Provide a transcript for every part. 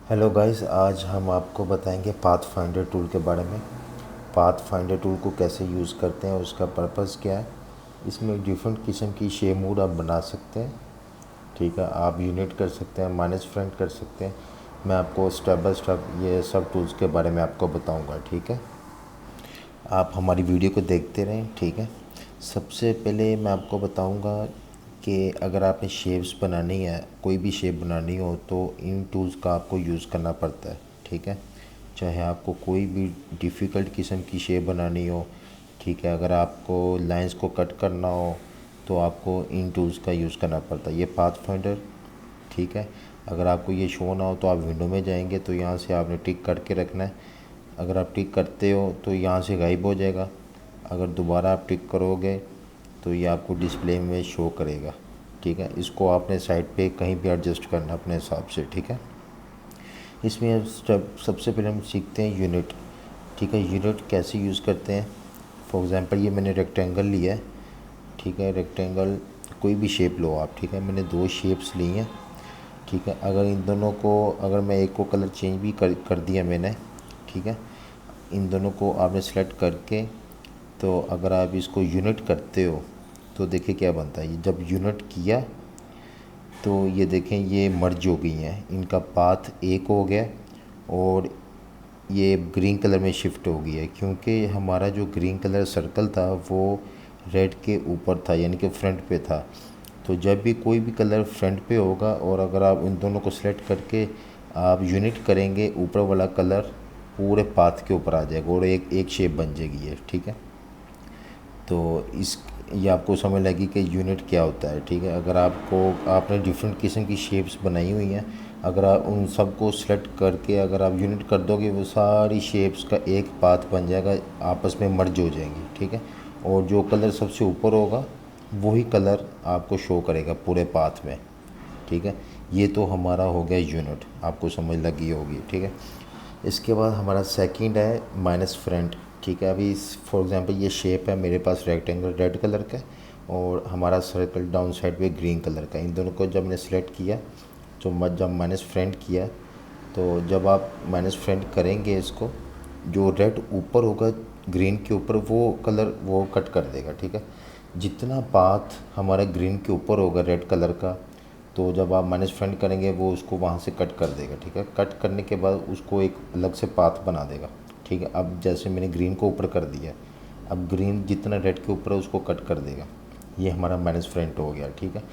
Hello guys, आज हम आपको बताएंगे पाथ फाइंडर टूल के बारे में। पाथ फाइंडर टूल को कैसे यूज़ करते हैं, उसका पर्पस क्या है। इसमें डिफरेंट किस्म की शेप मूड आप बना सकते हैं। ठीक है, आप यूनिट कर सकते हैं, माइनस फ्रंट कर सकते हैं। मैं आपको स्टेप बाय स्टेप ये सब टूल्स के बारे में आपको बताऊंगा। ठीक है, आप हमारी वीडियो को देखते रहें। ठीक है, सबसे पहले मैं आपको बताऊंगा कि अगर आपने शेप्स बनानी है, कोई भी शेप बनानी हो, तो इन टूल्स का आपको यूज़ करना पड़ता है। ठीक है, चाहे आपको कोई भी डिफ़िकल्ट किस्म की शेप बनानी हो। ठीक है, अगर आपको लाइंस को कट करना हो तो आपको इन टूल्स का यूज़ करना पड़ता है। ये पाथ फाइंडर। ठीक है, अगर आपको ये शो ना हो तो आप विंडो में जाएंगे, तो यहाँ से आपने टिक करके रखना है। अगर आप टिक करते हो तो यहाँ से गायब हो जाएगा। अगर दोबारा आप टिक करोगे तो ये आपको डिस्प्ले में शो करेगा। ठीक है, इसको आपने साइड पे कहीं भी एडजस्ट करना अपने हिसाब से। ठीक है, इसमें अब स्टेप सबसे पहले हम सीखते हैं यूनिट। ठीक है, यूनिट कैसे यूज़ करते हैं। फॉर एग्ज़ाम्पल ये मैंने रेक्टेंगल लिया है। ठीक है, रेक्टेंगल कोई भी शेप लो आप। ठीक है, मैंने दो शेप्स ली हैं। ठीक है, अगर इन दोनों को, अगर मैं एक को कलर चेंज भी कर दिया मैंने। ठीक है, इन दोनों को आपने सेलेक्ट करके, तो अगर आप इसको यूनिट करते हो तो देखिए क्या बनता है। ये जब यूनिट किया तो ये देखें, ये मर्ज हो गई हैं, इनका पाथ एक हो गया और ये ग्रीन कलर में शिफ्ट हो गई है, क्योंकि हमारा जो ग्रीन कलर सर्कल था वो रेड के ऊपर था, यानी कि फ्रंट पे था। तो जब भी कोई भी कलर फ्रंट पे होगा और अगर आप इन दोनों को सेलेक्ट करके आप यूनिट करेंगे, ऊपर वाला कलर पूरे पाथ के ऊपर आ जाएगा और एक एक शेप बन जाएगी ये। ठीक है, तो इस ये आपको समझ लगी कि यूनिट क्या होता है। ठीक है, अगर आपने डिफरेंट किस्म की शेप्स बनाई हुई हैं, अगर आप उन सब को सेलेक्ट करके अगर आप यूनिट कर दोगे, वो सारी शेप्स का एक पाथ बन जाएगा, आपस में मर्ज हो जाएंगी। ठीक है, और जो कलर सबसे ऊपर होगा वही कलर आपको शो करेगा पूरे पाथ में। ठीक है, ये तो हमारा हो गया यूनिट, आपको समझ लगी होगी। ठीक है, इसके बाद हमारा सेकंड है माइनस फ्रंट। ठीक है, अभी फॉर एग्जांपल ये शेप है मेरे पास रेक्टेंगल रेड कलर का और हमारा सर्कल डाउन साइड पे ग्रीन कलर का। इन दोनों को जब मैंने सेलेक्ट किया, तो जब माइनस फ्रंट किया, तो जब आप माइनस फ्रंट करेंगे इसको, जो रेड ऊपर होगा ग्रीन के ऊपर, वो कलर वो कट कर देगा। ठीक है, जितना पाथ हमारा ग्रीन के ऊपर होगा रेड कलर का, तो जब आप माइनस फ्रंट करेंगे वो उसको वहाँ से कट कर देगा। ठीक है, कट करने के बाद उसको एक अलग से पाथ बना देगा। ठीक है, अब जैसे मैंने ग्रीन को ऊपर कर दिया, अब ग्रीन जितना रेड के ऊपर है उसको कट कर देगा। ये हमारा माइनस फ्रंट हो गया। ठीक है,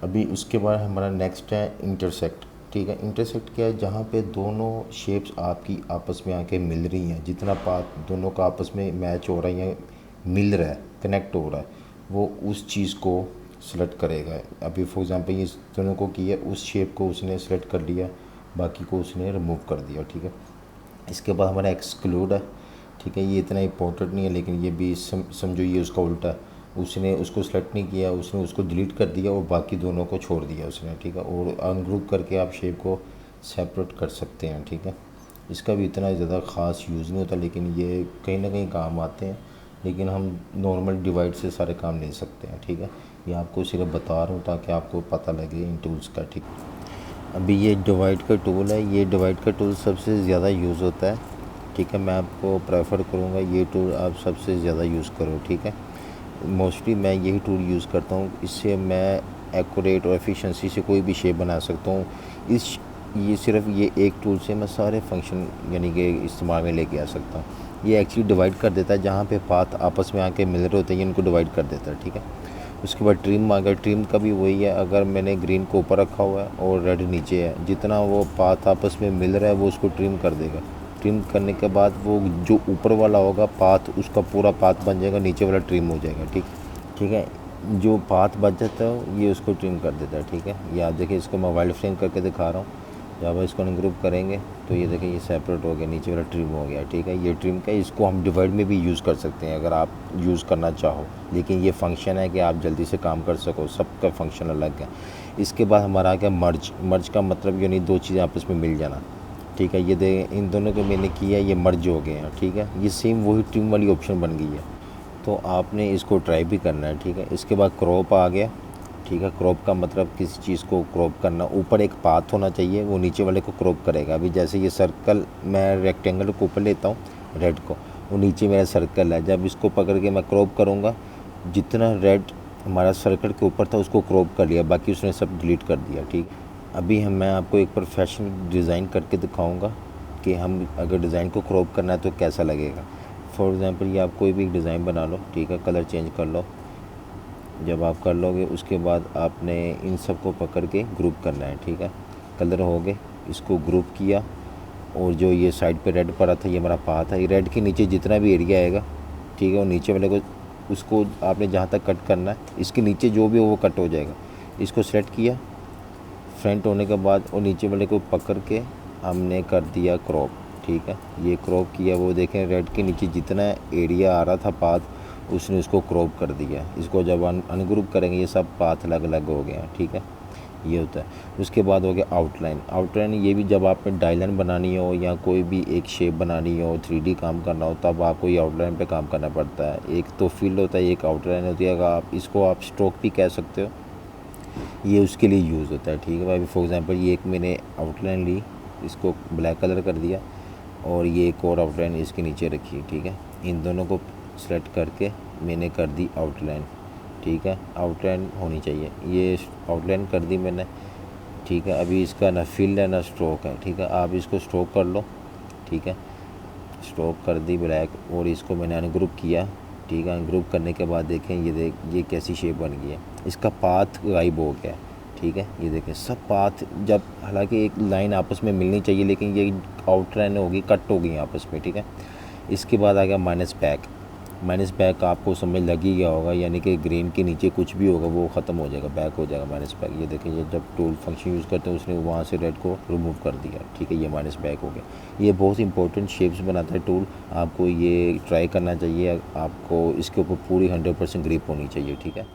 अभी उसके बाद हमारा नेक्स्ट है इंटरसेक्ट। ठीक है, इंटरसेक्ट क्या है, जहाँ पे दोनों शेप्स आपकी आपस में आके मिल रही हैं, जितना पाथ दोनों का आपस में मैच हो रहा है या मिल रहा है, कनेक्ट हो रहा है, वो उस चीज़ को सेलेक्ट करेगा। अभी फॉर एग्जांपल ये दोनों को किया, उस शेप को उसने सेलेक्ट कर लिया, बाकी को उसने रिमूव कर दिया। ठीक है, इसके बाद हमारा एक्सक्लूड है। ठीक है, ये इतना इंपॉर्टेंट नहीं है, लेकिन ये भी समझो ये उसका उल्टा है। उसने उसको सेलेक्ट नहीं किया, उसने उसको डिलीट कर दिया और बाकी दोनों को छोड़ दिया उसने। ठीक है, और अनग्रुप करके आप शेप को सेपरेट कर सकते हैं। ठीक है, इसका भी इतना ज़्यादा ख़ास यूज़ नहीं होता, लेकिन ये कहीं ना कहीं काम आते हैं, लेकिन हम नॉर्मल डिवाइड से सारे काम ले सकते हैं। ठीक है, ये आपको सिर्फ बता रहा हूँ ताकि आपको पता लगे इन टूल्स का। ठीक, अभी ये डिवाइड का टूल है, ये डिवाइड का टूल सबसे ज़्यादा यूज़ होता है। ठीक है, मैं आपको प्रेफर करूँगा ये टूल आप सबसे ज़्यादा यूज़ करो। ठीक है, मोस्टली मैं यही टूल यूज़ करता हूँ, इससे मैं एक्यूरेट और एफिशिएंसी से कोई भी शेप बना सकता हूँ। इस ये सिर्फ ये एक टूल से मैं सारे फंक्शन यानी कि इस्तेमाल में लेके आ सकता हूँ। ये एक्चुअली डिवाइड कर देता है, जहाँ पे पाथ आपस में आके मिल रहे होते हैं, इनको डिवाइड कर देता है। ठीक है, उसके बाद ट्रिम आ गया। ट्रिम का भी वही है, अगर मैंने ग्रीन को ऊपर रखा हुआ है और रेड नीचे है, जितना वो पाथ आपस में मिल रहा है वो उसको ट्रिम कर देगा। ट्रिम करने के बाद वो जो ऊपर वाला होगा पाथ, उसका पूरा पाथ बन जाएगा, नीचे वाला ट्रिम हो जाएगा। ठीक, ठीक है, जो पाथ बच जाता है ये उसको ट्रिम कर देता है। ठीक है, ये आप देखिए, इसको मैं वाइल्ड फ्रेम करके दिखा रहा हूँ। जब इसको अनग्रुप करेंगे तो ये देखिए ये सेपरेट हो गया, नीचे वाला ट्रिम हो गया। ठीक है, ये ट्रिम का, इसको हम डिवाइड में भी यूज़ कर सकते हैं अगर आप यूज़ करना चाहो, लेकिन ये फंक्शन है कि आप जल्दी से काम कर सको, सबका फंक्शन अलग है। इसके बाद हमारा आ गया मर्ज। मर्ज का मतलब यानी दो चीज़ें आपस में मिल जाना। ठीक है, ये दे इन दोनों को मैंने किया, ये मर्ज हो गए हैं। ठीक है, ये सेम वही ट्रिम वाली ऑप्शन बन गई है, तो आपने इसको ट्राई भी करना है। ठीक है, इसके बाद क्रॉप आ गया। ठीक है। क्रॉप का मतलब किसी चीज़ को क्रॉप करना, ऊपर एक पाथ होना चाहिए, वो नीचे वाले को क्रॉप करेगा। अभी जैसे ये सर्कल मैं रेक्टेंगल को ऊपर लेता हूँ रेड को, वो नीचे मेरा सर्कल है, जब इसको पकड़ के मैं क्रॉप करूँगा, जितना रेड हमारा सर्कल के ऊपर था उसको क्रॉप कर लिया, बाकी उसने सब डिलीट कर दिया। ठीक। अभी मैं आपको एक प्रोफेशनल डिज़ाइन करके दिखाऊँगा कि हम अगर डिज़ाइन को क्रॉप करना है तो कैसा लगेगा। फॉर एग्ज़ाम्पल ये आप कोई भी डिज़ाइन बना लो, ठीक है, कलर चेंज कर लो। जब आप कर लोगे उसके बाद आपने इन सब को पकड़ के ग्रुप करना है। ठीक है, कलर हो गए, इसको ग्रुप किया, और जो ये साइड पे रेड पड़ा था ये हमारा पाथ है। ये रेड के नीचे जितना भी एरिया आएगा, ठीक है, वो नीचे वाले को, उसको आपने जहाँ तक कट करना है, इसके नीचे जो भी हो वो कट हो जाएगा। इसको सेलेक्ट किया, फ्रंट होने के बाद और नीचे वाले को पकड़ के हमने कर दिया क्रॉप। ठीक है, ये क्रॉप किया, वो देखें रेड के नीचे जितना एरिया आ रहा था पाथ उसने उसको क्रॉप कर दिया। इसको जब अनग्रुप करेंगे ये सब पाथ अलग अलग हो गया। ठीक है, ये होता है। उसके बाद हो गया आउटलाइन। आउटलाइन ये भी जब आपने डायलाइन बनानी हो या कोई भी एक शेप बनानी हो, 3D काम करना हो, तब आपको ये आउटलाइन पे काम करना पड़ता है। एक तो फील्ड होता है, एक आउटलाइन होती है। अगर आप इसको आप स्ट्रोक भी कह सकते हो, ये उसके लिए यूज़ होता है। ठीक है भाई, फॉर एग्ज़ाम्पल ये एक मैंने आउटलाइन ली, इसको ब्लैक कलर कर दिया, और ये एक और आउटलाइन इसके नीचे रखी। ठीक है, इन दोनों को सेलेक्ट करके मैंने कर दी आउटलाइन। ठीक है, आउटलाइन होनी चाहिए, ये आउटलाइन कर दी मैंने। ठीक है, अभी इसका ना फील्ड है ना स्ट्रोक है। ठीक है, आप इसको स्ट्रोक कर लो। ठीक है, स्ट्रोक कर दी ब्लैक, और इसको मैंने अनग्रुप किया। ठीक है, अनग्रुप करने के बाद देखें ये कैसी शेप बन गई है, इसका पाथ गायब हो गया। ठीक है, ये देखें सब पाथ, जब हालांकि एक लाइन आपस में मिलनी चाहिए लेकिन ये आउटलाइन होगी, कट हो गई आपस में। ठीक है, इसके बाद आ गया माइनस बैक। माइनस बैक आपको समझ लग ही गया होगा, यानी कि ग्रीन के नीचे कुछ भी होगा वो ख़त्म हो जाएगा, बैक हो जाएगा माइनस बैक। ये देखिए, ये जब टूल फंक्शन यूज़ करते हैं उसने वहाँ से रेड को रिमूव कर दिया। ठीक है, ये माइनस बैक हो गया। ये बहुत इंपॉर्टेंट शेप्स बनाता है टूल, आपको ये ट्राई करना चाहिए। आपको इसके ऊपर पूरी 100% ग्रिप होनी चाहिए। ठीक है।